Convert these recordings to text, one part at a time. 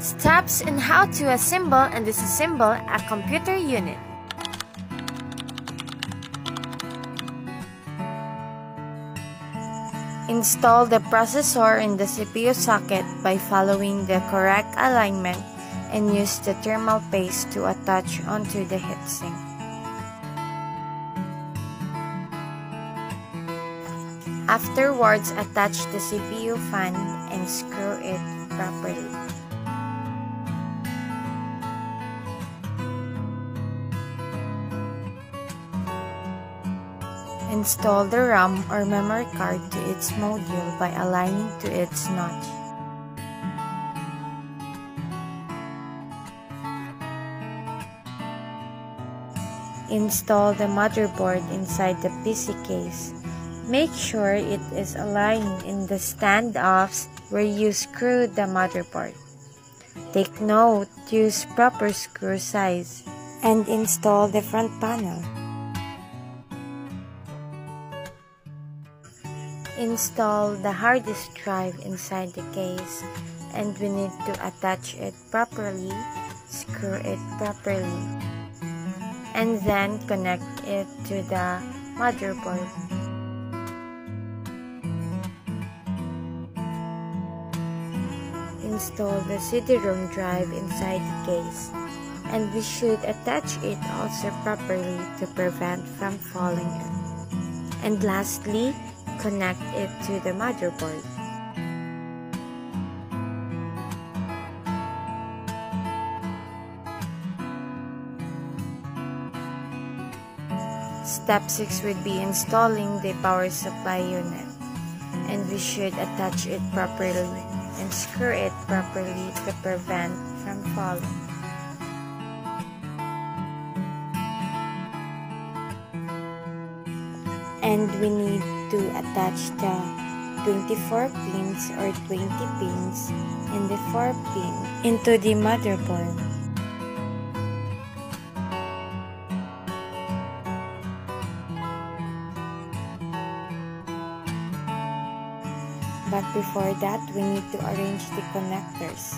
Steps in how to assemble and disassemble a computer unit. Install the processor in the CPU socket by following the correct alignment and use the thermal paste to attach onto the heatsink. Afterwards, attach the CPU fan and screw it properly. Install the RAM or memory card to its module by aligning to its notch. Install the motherboard inside the PC case. Make sure it is aligned in the standoffs where you screw the motherboard. Take note, use proper screw size and install the front panel. Install the hard disk drive inside the case and we need to attach it properly, screw it properly, and then connect it to the motherboard. Install the CD-ROM drive inside the case, and we should attach it also properly to prevent from falling in. And lastly, connect it to the motherboard. Step 6 would be installing the power supply unit, and we should attach it properly and screw it properly to prevent from falling. And we need to attach the 24 pins or 20 pins and the 4 pin into the motherboard. But before that, we need to arrange the connectors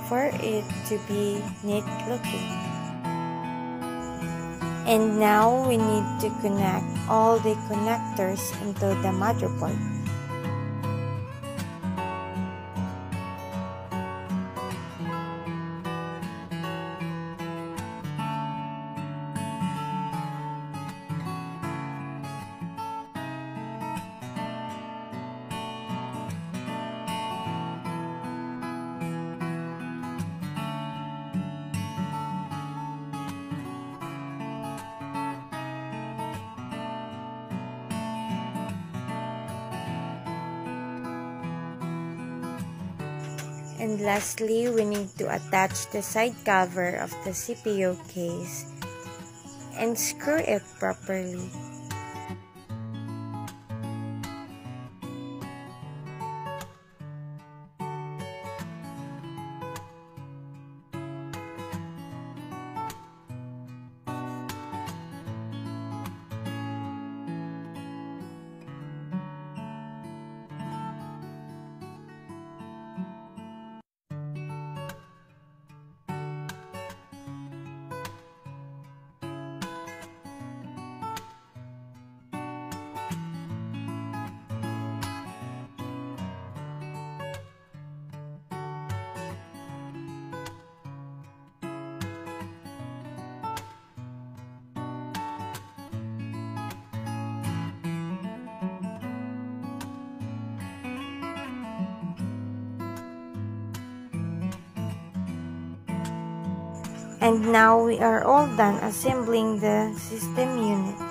for it to be neat looking. And now we need to connect all the connectors into the motherboard. And lastly, we need to attach the side cover of the CPU case and screw it properly. And now we are all done assembling the system unit.